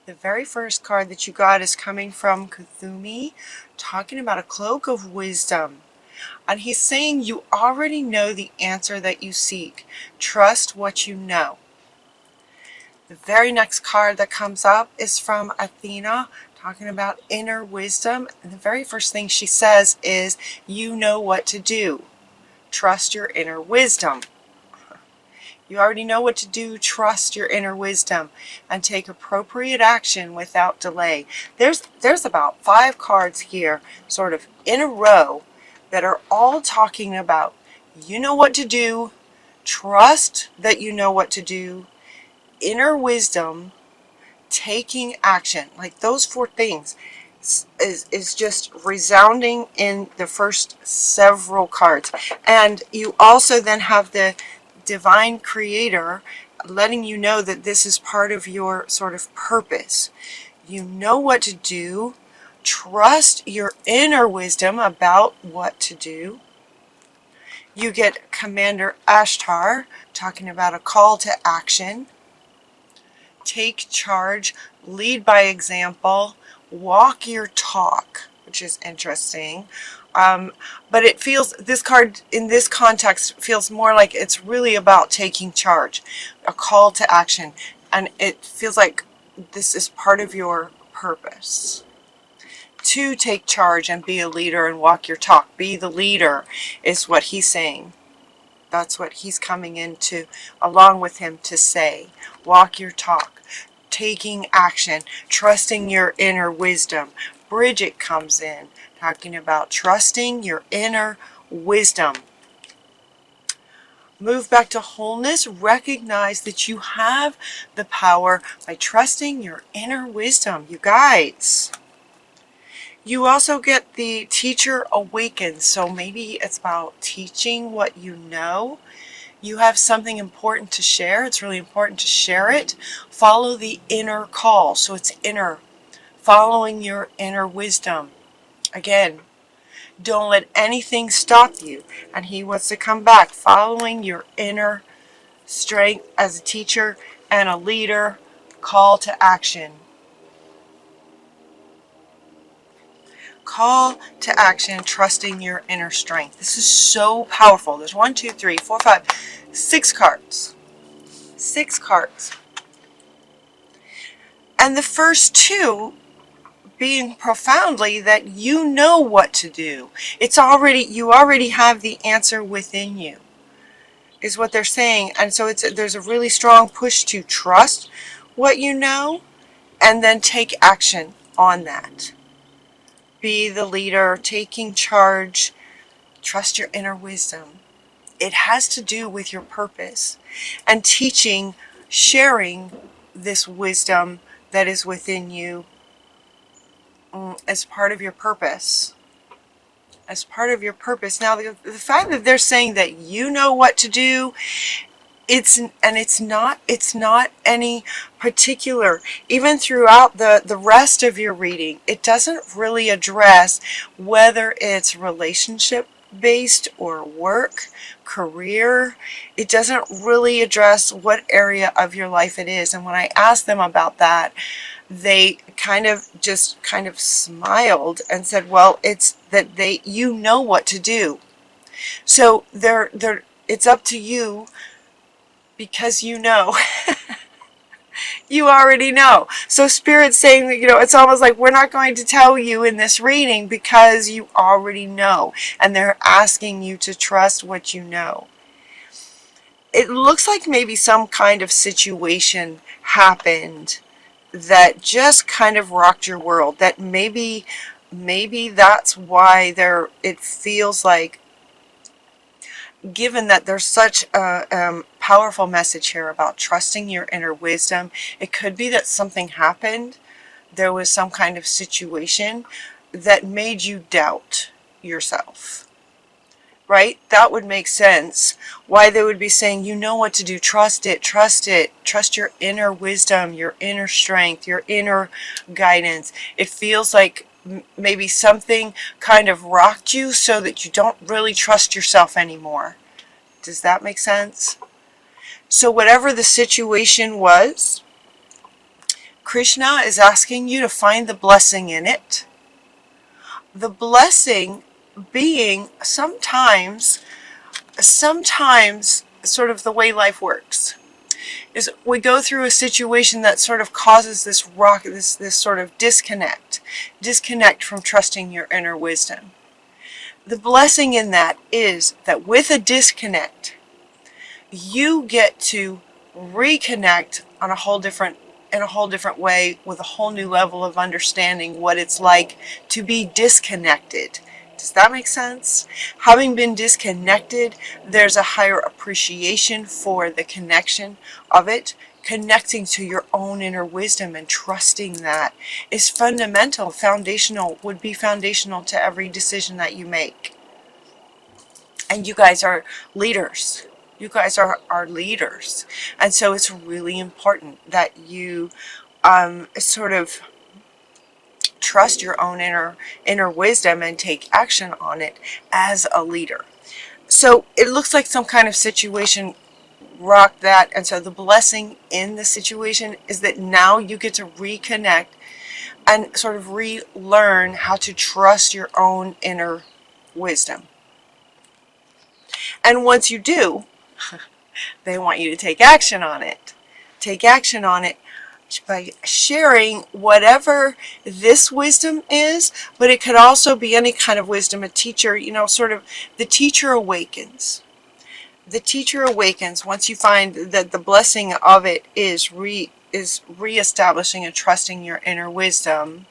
The very first card that you got is coming from Kuthumi, talking about a cloak of wisdom. And he's saying you already know the answer that you seek. Trust what you know. The very next card that comes up is from Athena, talking about inner wisdom. And the very first thing she says is, you know what to do. Trust your inner wisdom. You already know what to do. Trust your inner wisdom and take appropriate action without delay. There's about 5 cards here, sort of in a row, that are all talking about you know what to do, trust that you know what to do, inner wisdom, taking action. Like those 4 things is just resounding in the first several cards. And you also then have the divine creator letting you know that this is part of your sort of purpose. You know what to do. Trust your inner wisdom about what to do. You get Commander Ashtar talking about a call to action. Take charge, lead by example, walk your talk, which is interesting. But it feels, this card in this context feels more like it's really about taking charge, a call to action. And it feels like this is part of your purpose. To take charge and be a leader and walk your talk. Be the leader is what he's saying. That's what he's coming into along with him to say. Walk your talk. Taking action. Trusting your inner wisdom. Bridget comes in talking about trusting your inner wisdom. Move back to wholeness. Recognize that you have the power by trusting your inner wisdom. You guys. You also get the teacher awakens. So maybe it's about teaching what you know. You have something important to share. It's really important to share it. Follow the inner call. So it's inner. Following your inner wisdom. Again, don't let anything stop you. And he wants to come back. Following your inner strength as a teacher and a leader. Call to action. Call to action, trusting your inner strength. This is so powerful. There's 1, 2, 3, 4, 5, 6 cards. 6 cards. And the first 2 being profoundly that you know what to do. You already have the answer within you, is what they're saying. And so there's a really strong push to trust what you know and then take action on that. Be the leader, taking charge, trust your inner wisdom. It has to do with your purpose and teaching, sharing this wisdom that is within you as part of your purpose. As part of your purpose. Now, the fact that they're saying that you know what to do, it's not any particular. Even throughout the rest of your reading, it doesn't really address whether it's relationship based or work, career. It doesn't really address what area of your life it is. And when I asked them about that, they kind of smiled and said, well, it's that you know what to do. So it's up to you. Because you know, you already know. So Spirit's saying that, it's almost like we're not going to tell you in this reading because you already know. And they're asking you to trust what you know. It looks like maybe some kind of situation happened that just kind of rocked your world. That maybe that's why it feels like, given that there's such a powerful message here about trusting your inner wisdom, it could be that something happened. There was some kind of situation that made you doubt yourself. Right? That would make sense. Why they would be saying, you know what to do. Trust it. Trust it. Trust your inner wisdom, your inner strength, your inner guidance. It feels like maybe something kind of rocked you so that you don't really trust yourself anymore. Does that make sense? So whatever the situation was, Krishna is asking you to find the blessing in it. The blessing being sometimes sort of the way life works is we go through a situation that sort of causes this sort of disconnect from trusting your inner wisdom. The blessing in that is that with a disconnect, you get to reconnect on in a whole different way, with a whole new level of understanding what it's like to be disconnected. Does that make sense? Having been disconnected, there's a higher appreciation for the connection of it. Connecting to your own inner wisdom and trusting that is fundamental, would be foundational to every decision that you make. And you guys are leaders. You guys are leaders. And so it's really important that you sort of trust your own inner wisdom and take action on it as a leader. So it looks like some kind of situation rocked that. And so the blessing in the situation is that now you get to reconnect and sort of relearn how to trust your own inner wisdom. And once you do, they want you to take action on it. Take action on it by sharing whatever this wisdom is, but it could also be any kind of wisdom. A teacher, sort of the teacher awakens. The teacher awakens once you find that the blessing of it is reestablishing and trusting your inner wisdom.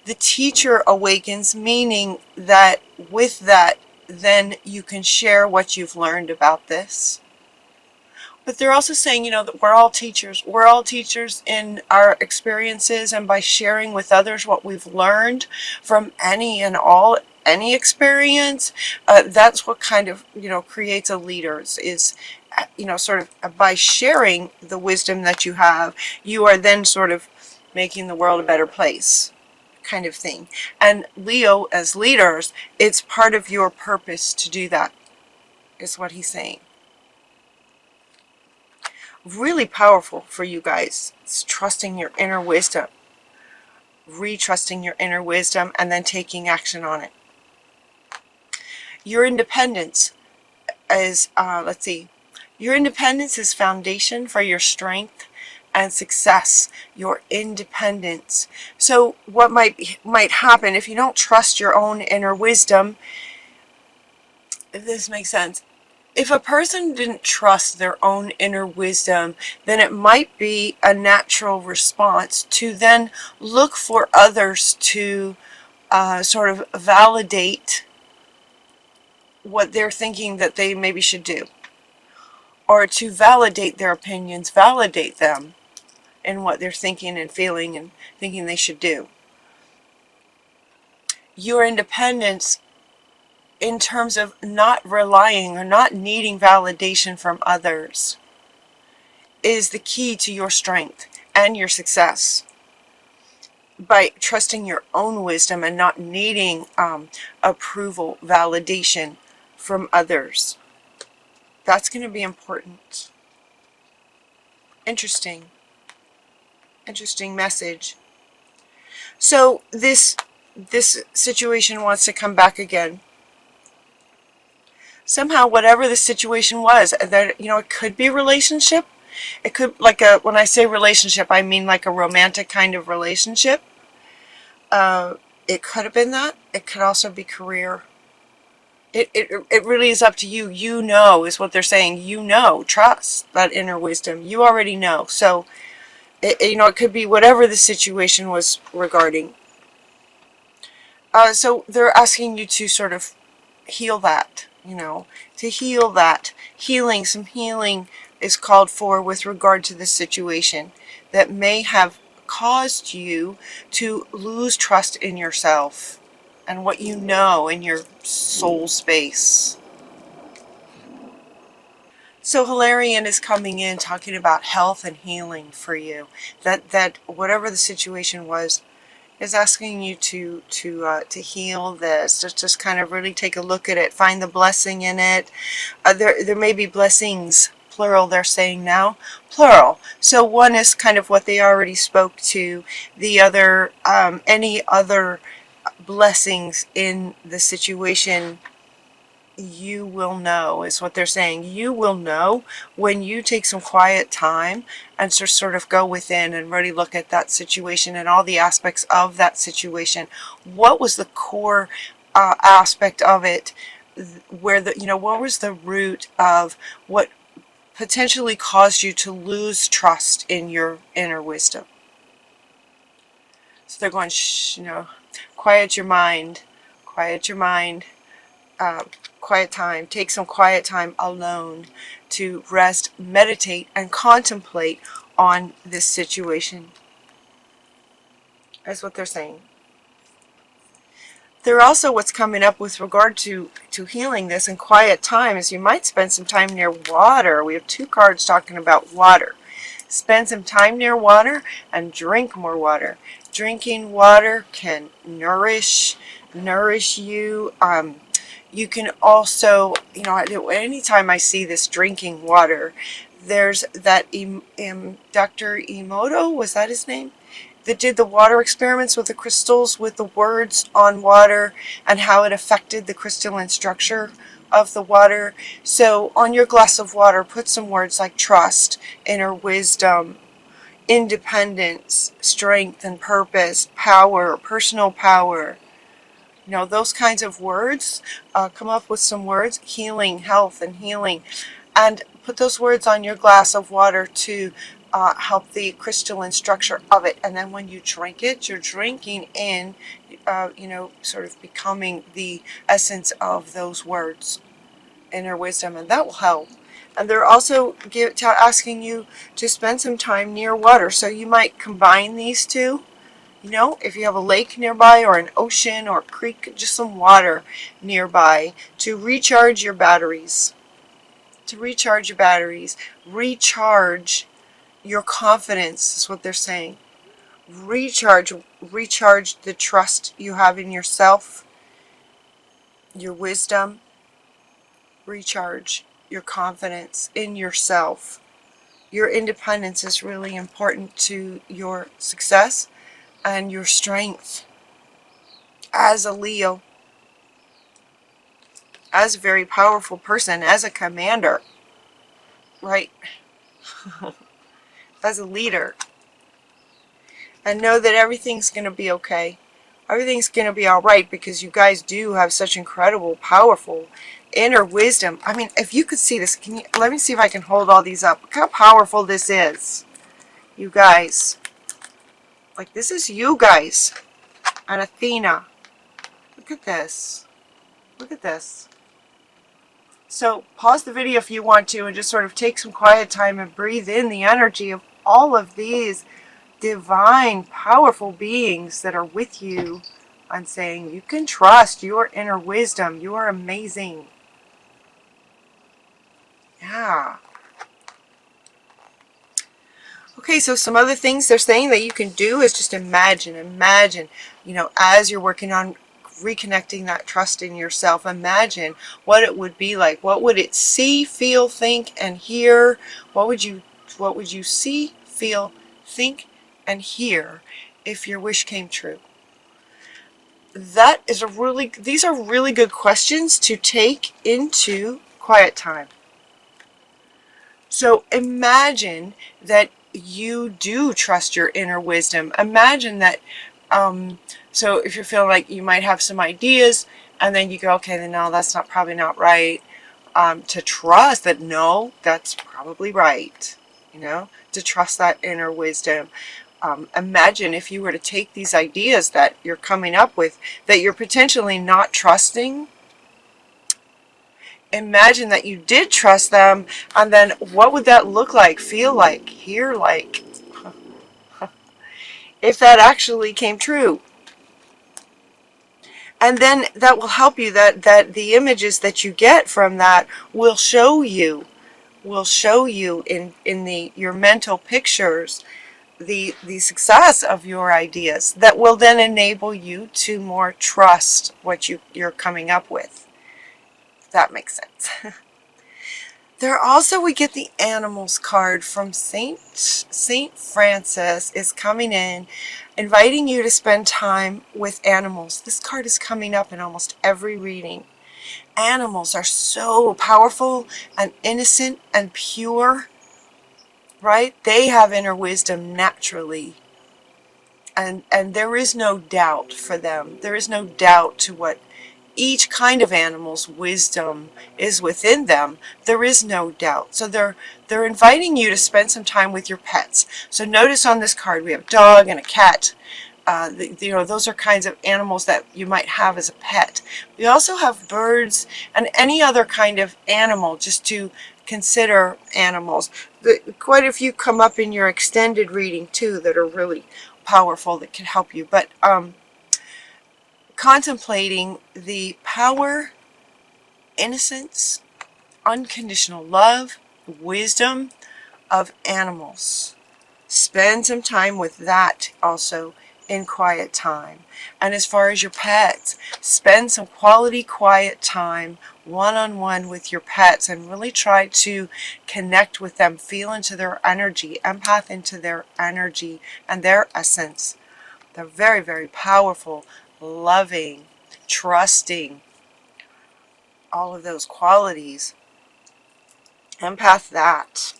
The teacher awakens, meaning that with that, then you can share what you've learned about this. But they're also saying, that we're all teachers. We're all teachers in our experiences, and by sharing with others what we've learned from any experience, that's what kind of, creates a leader is, sort of by sharing the wisdom that you have, you are then sort of making the world a better place, kind of thing. And Leo, as leaders, it's part of your purpose to do that, is what he's saying. Really powerful for you guys. It's trusting your inner wisdom, retrusting your inner wisdom, and then taking action on it. Your independence is, your independence is foundation for your strength and success. Your independence. So what might happen if you don't trust your own inner wisdom, if this makes sense, if a person didn't trust their own inner wisdom, then it might be a natural response to then look for others to sort of validate what they're thinking that they maybe should do, or to validate their opinions, validate them in what they're thinking and feeling and thinking they should do. Your independence, in terms of not relying or not needing validation from others, is the key to your strength and your success. By trusting your own wisdom and not needing approval, validation from others. That's going to be important. Interesting message. So this situation wants to come back again. Somehow, whatever the situation was, that it could be a relationship. It could, when I say relationship, I mean like a romantic kind of relationship. It could have been that. It could also be career. It really is up to you. Is what they're saying. Trust that inner wisdom. You already know. So, it could be whatever the situation was regarding. So they're asking you to sort of heal that. To heal that. Some healing is called for with regard to this situation that may have caused you to lose trust in yourself and what you know in your soul space. So Hilarion is coming in talking about health and healing for you. That whatever the situation was, is asking you to heal this. Just kind of really take a look at it, find the blessing in it. There may be blessings plural they're saying now? Plural. So one is kind of what they already spoke to. The other, any other blessings in the situation, you will know, is what they're saying. You will know when you take some quiet time and just sort of go within and really look at that situation and all the aspects of that situation. What was the core aspect of it? Where what was the root of what potentially caused you to lose trust in your inner wisdom? So they're going, shh, quiet your mind, quiet your mind. Quiet time. Take some quiet time alone to rest, meditate, and contemplate on this situation. That's what they're saying. They're also, what's coming up with regard to healing this and quiet time is you might spend some time near water. We have 2 cards talking about water. Spend some time near water and drink more water. Drinking water can nourish you. You can also, anytime I see this drinking water, there's that Dr. Emoto, was that his name? That did the water experiments with the crystals, with the words on water and how it affected the crystalline structure of the water. So on your glass of water, put some words like trust, inner wisdom, independence, strength and purpose, power, personal power. Those kinds of words. Come up with some words, healing, health, and healing. And put those words on your glass of water to help the crystalline structure of it. And then when you drink it, you're drinking in, sort of becoming the essence of those words, inner wisdom, and that will help. And they're also asking you to spend some time near water. So you might combine these two. If you have a lake nearby or an ocean or a creek, just some water nearby to recharge your batteries. Recharge your confidence is what they're saying. Recharge the trust you have in yourself, your wisdom. Recharge your confidence in yourself. Your independence is really important to your success and your strength as a Leo, as a very powerful person, as a commander, right? As a leader. And know that everything's going to be okay. Everything's going to be all right because you guys do have such incredible, powerful inner wisdom. I mean, if you could see this, let me see if I can hold all these up. Look how powerful this is. You guys. Like, this is you guys. And Athena. Look at this. Look at this. So pause the video if you want to and just sort of take some quiet time and breathe in the energy of all of these divine, powerful beings that are with you and saying you can trust your inner wisdom. You are amazing. Yeah. Okay, so some other things they're saying that you can do is just imagine, as you're working on reconnecting that trust in yourself, imagine what it would be like. What would it see, feel, think, and hear? What would you see, feel, think, and hear if your wish came true? These are really good questions to take into quiet time. So imagine that you do trust your inner wisdom. Imagine that, so if you're feeling like you might have some ideas and then you go, okay, then no, that's probably not right. To trust that, no, that's probably right. To trust that inner wisdom. Imagine if you were to take these ideas that you're coming up with, that you're potentially not trusting. Imagine that you did trust them, and then what would that look like, feel like, hear like, if that actually came true? And then that will help you, that the images that you get from that will show you in your mental pictures the success of your ideas that will then enable you to more trust what you're coming up with. If that makes sense. There also, we get the animals card from Saint Francis is coming in, inviting you to spend time with animals. This card is coming up in almost every reading. Animals are so powerful and innocent and pure, right? They have inner wisdom naturally. And there is no doubt for them. There is no doubt to what each kind of animal's wisdom is within them. There is no doubt. So they're inviting you to spend some time with your pets. So notice on this card we have a dog and a cat. Those are kinds of animals that you might have as a pet. We also have birds and any other kind of animal, just to consider animals. Quite a few come up in your extended reading too that are really powerful, that can help you. But contemplating the power, innocence, unconditional love, wisdom of animals. Spend some time with that also in quiet time. And as far as your pets, spend some quality quiet time one-on-one with your pets and really try to connect with them, feel into their energy, empath into their energy and their essence. They're very, very powerful, loving, trusting, all of those qualities. Empath that.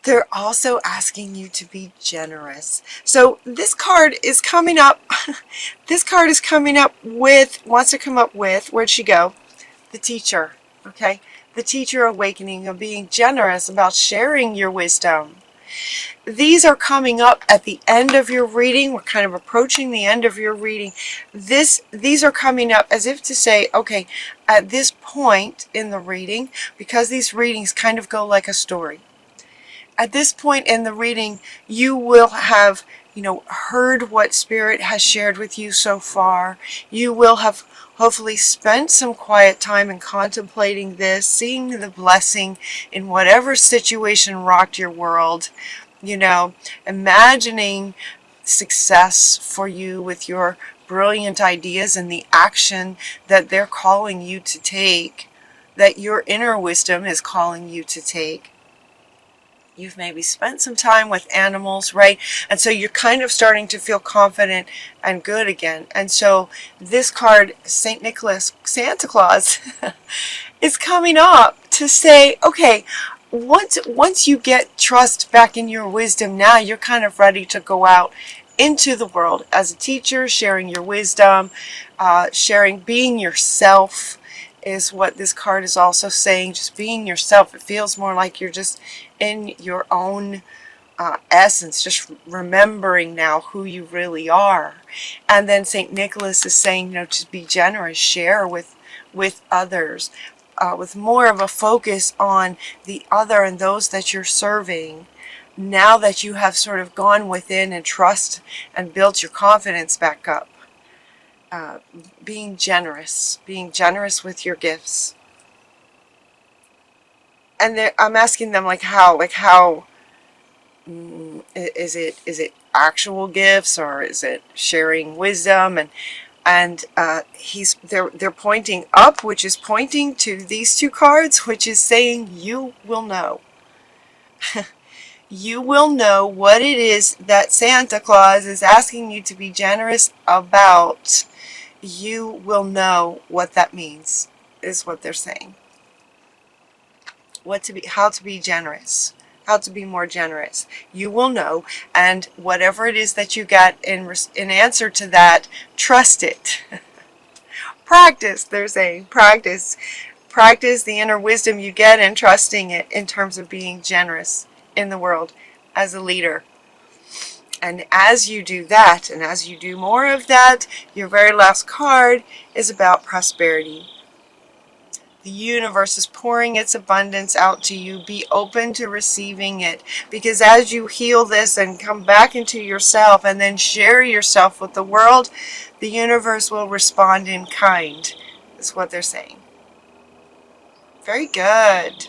They're also asking you to be generous. So this card is coming up. This card is coming up with, wants to come up with, where'd she go? The teacher, okay? The teacher awakening of being generous about sharing your wisdom. These are coming up at the end of your reading. We're kind of approaching the end of your reading. These are coming up as if to say, okay, at this point in the reading, because these readings kind of go like a story. At this point in the reading, you will have, heard what Spirit has shared with you so far. You will have hopefully spent some quiet time in contemplating this, seeing the blessing in whatever situation rocked your world. Imagining success for you with your brilliant ideas and the action that they're calling you to take, that your inner wisdom is calling you to take. You've maybe spent some time with animals, right? And so you're kind of starting to feel confident and good again. And so this card, St. Nicholas, Santa Claus, is coming up to say, okay, once you get trust back in your wisdom, now you're kind of ready to go out into the world as a teacher, sharing your wisdom, being yourself is what this card is also saying. Just being yourself. It feels more like you're just in your own essence, just remembering now who you really are. And then St. Nicholas is saying, to be generous, share with others, with more of a focus on the other and those that you're serving. Now that you have sort of gone within and trust and built your confidence back up. Being generous with your gifts. And I'm asking them how is it actual gifts, or is it sharing wisdom? And they're pointing up, which is pointing to these two cards, which is saying you will know. You will know what it is that Santa Claus is asking you to be generous about. You will know what that means, is what they're saying. How to be generous, how to be more generous. You will know, and whatever it is that you got in answer to that, trust it. Practice, they're saying, practice the inner wisdom you get in trusting it in terms of being generous in the world as a leader. And as you do that, and as you do more of that, your very last card is about prosperity. The universe is pouring its abundance out to you. Be open to receiving it. Because as you heal this and come back into yourself and then share yourself with the world, the universe will respond in kind. That's what they're saying. Very good.